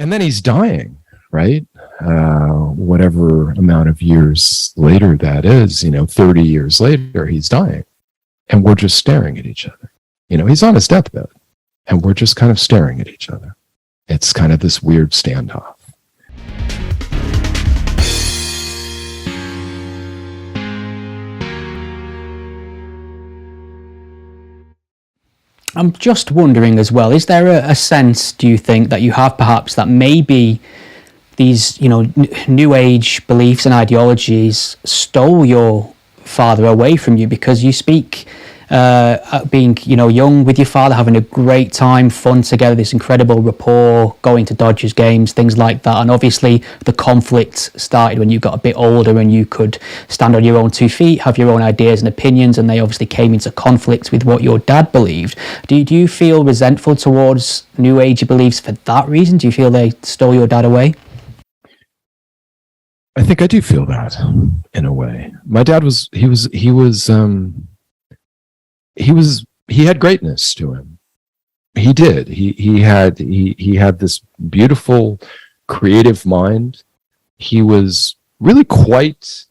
And then he's dying, right? Whatever amount of years later that is, 30 years later, he's dying. And we're just staring at each other. He's on his deathbed. And we're just kind of staring at each other. It's kind of this weird standoff. I'm just wondering as well, is there a sense, do you think, that you have perhaps that maybe these, new age beliefs and ideologies stole your father away from you? Because you speak being, young with your father, having a great time, fun together, this incredible rapport, going to Dodgers games, things like that. And obviously the conflict started when you got a bit older and you could stand on your own 2 feet, have your own ideas and opinions, and they obviously came into conflict with what your dad believed. Do you feel resentful towards new age beliefs for that reason? Do you feel they stole your dad away? I think I do feel that in a way. My dad he had greatness to him. He did. He had this beautiful creative mind. He was really quite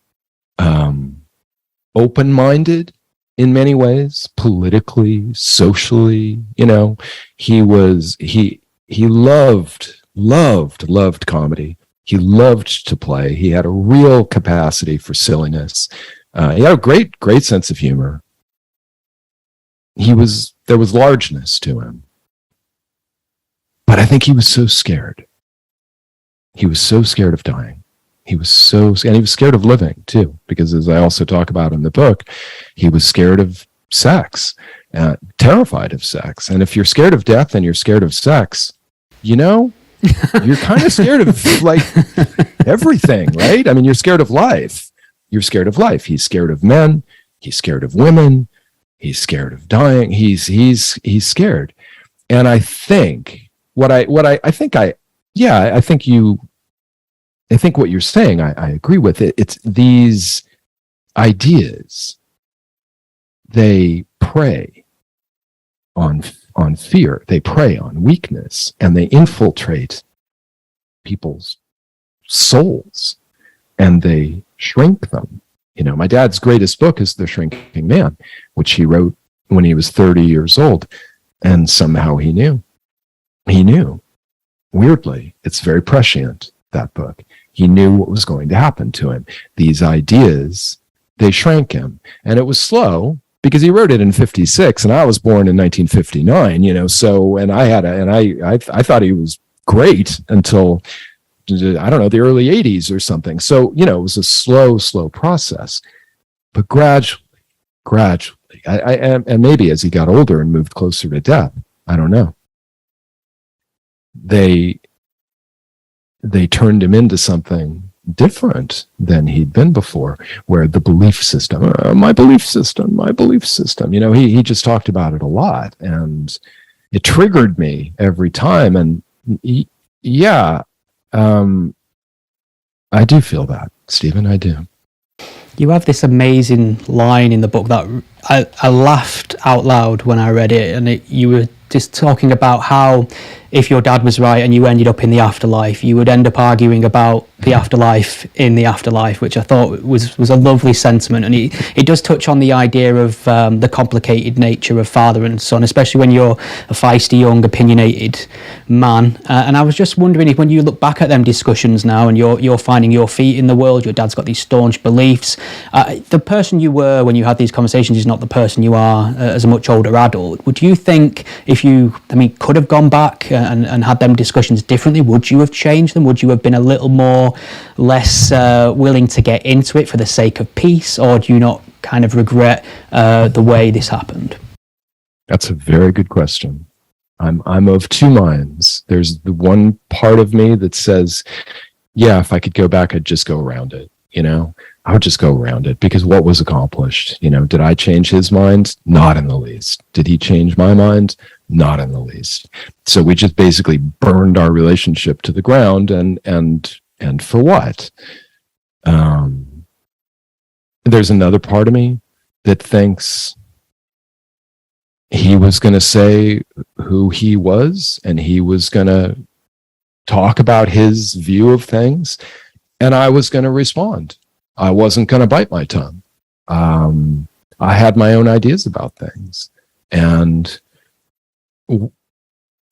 open-minded in many ways, politically, socially. He loved comedy. He loved to play. He had a real capacity for silliness. He had a great sense of humor. There was largeness to him. But I think he was so scared. He was so scared of dying. And he was scared of living too, because as I also talk about in the book, he was scared of sex, terrified of sex. And if you're scared of death and you're scared of sex, you're kind of scared of everything, right? I mean, you're scared of life. You're scared of life. He's scared of men. He's scared of women. He's scared of dying. He's scared. And I think I think what you're saying, I agree with it. It's these ideas, they prey on fear, they prey on weakness, and they infiltrate people's souls and they shrink them. My dad's greatest book is The Shrinking Man, which he wrote when he was 30 years old. And somehow he knew. Weirdly, it's very prescient, that book. He knew what was going to happen to him. These ideas, they shrank him. And it was slow because he wrote it in 56 and I was born in 1959, so, and I thought he was great until, I don't know, the early 80s or something. So, it was a slow process, but gradually, and maybe as he got older and moved closer to death, I don't know, they turned him into something different than he'd been before, where the belief system, my belief system, he just talked about it a lot, and it triggered me every time. And I do feel that, Stephen, I do. You have this amazing line in the book that I laughed out loud when I read it, and you were just talking about how if your dad was right and you ended up in the afterlife, you would end up arguing about the afterlife in the afterlife, which I thought was a lovely sentiment. And it does touch on the idea of the complicated nature of father and son, especially when you're a feisty, young, opinionated man. And I was just wondering if, when you look back at them discussions now and you're finding your feet in the world, your dad's got these staunch beliefs, the person you were when you had these conversations is not the person you are as a much older adult. Would you think if you, could have gone back and had them discussions differently, would you have changed them? Would you have been a little less willing to get into it for the sake of peace, or do you not kind of regret the way this happened? That's a very good question. I'm of two minds. There's the one part of me that says, yeah, if I could go back, I'd just go around it. I would just go around it, because what was accomplished? Did I change his mind? Not in the least. Did he change my mind? Not in the least. So we just basically burned our relationship to the ground, and for what? There's another part of me that thinks he was going to say who he was, and he was going to talk about his view of things, and I was going to respond. I wasn't going to bite my tongue. I had my own ideas about things. And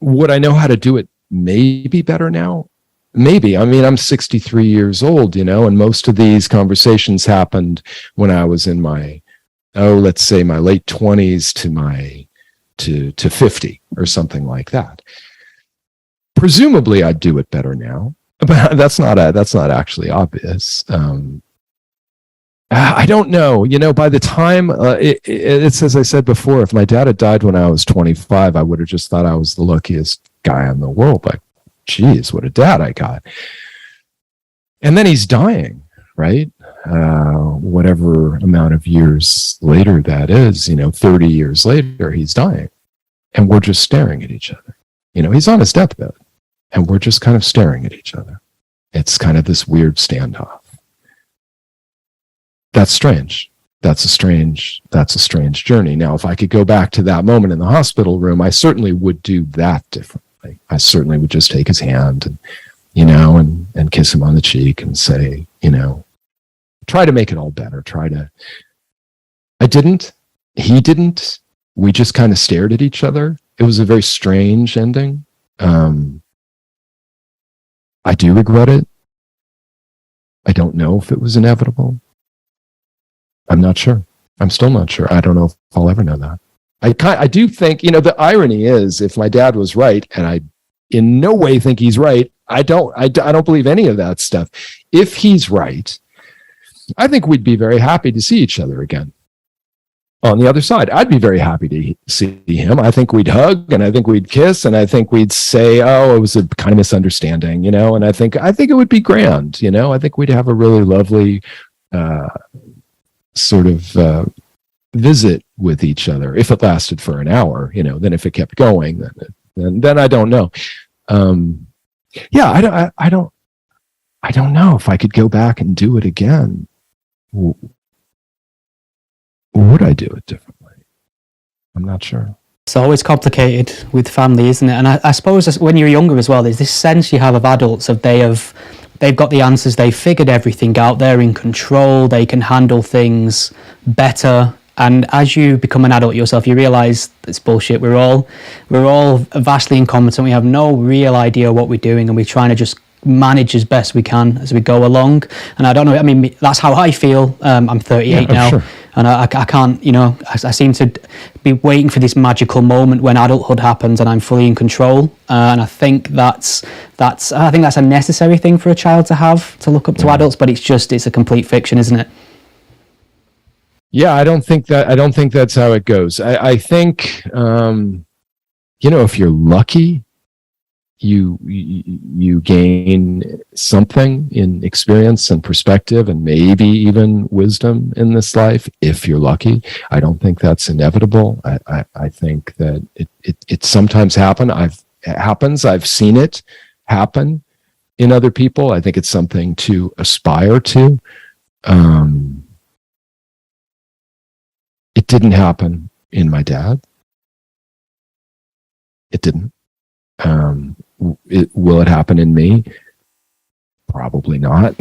would I know how to do it maybe better now? Maybe. I mean, I'm 63 years old, and most of these conversations happened when I was in my, let's say my late 20s to 50 or something like that. Presumably I'd do it better now, but that's not actually obvious. I don't know. By the time it's as I said before, if my dad had died when I was 25, I would have just thought I was the luckiest guy in the world. Like, geez, what a dad I got. And then he's dying, right? Whatever amount of years later that is, 30 years later, he's dying. And we're just staring at each other. He's on his deathbed. And we're just kind of staring at each other. It's kind of this weird standoff. That's strange. That's a strange journey. Now, if I could go back to that moment in the hospital room, I certainly would do that differently. I certainly would just take his hand and, and kiss him on the cheek and say, try to make it all better. I didn't. He didn't. We just kind of stared at each other. It was a very strange ending. I do regret it. I don't know if it was inevitable. I'm not sure. I'm still not sure. I don't know if I'll ever know that. I do think, the irony is, if my dad was right, and I in no way think he's right, I don't believe any of that stuff. If he's right, I think we'd be very happy to see each other again. On the other side, I'd be very happy to see him. I think we'd hug, and I think we'd kiss, and I think we'd say, "Oh, it was a kind of misunderstanding," And I think it would be grand. I think we'd have a really lovely sort of visit with each other, if it lasted for an hour. Then if it kept going, then I don't know. I don't know if I could go back and do it again. Would I do it differently? I'm not sure. It's always complicated with family, isn't it? And I suppose when you're younger as well, there's this sense you have of adults of they've got the answers, they've figured everything out, they're in control, they can handle things better. And as you become an adult yourself, you realise it's bullshit. We're all vastly incompetent. We have no real idea what we're doing, and we're trying to just manage as best we can as we go along. And I don't know, I mean, that's how I feel. I'm 38 now, sure. And I can't, I seem to be waiting for this magical moment when adulthood happens and I'm fully in control. And I think that's a necessary thing for a child to have, to look up to adults, but it's a complete fiction, isn't it? Yeah, I don't think that's how it goes. I think, if you're lucky, you gain something in experience and perspective and maybe even wisdom in this life, if you're lucky. I don't think that's inevitable. I think that it sometimes happens. I've seen it happen in other people. I think it's something to aspire to. It didn't happen in my dad. It didn't. Will it happen in me? Probably not.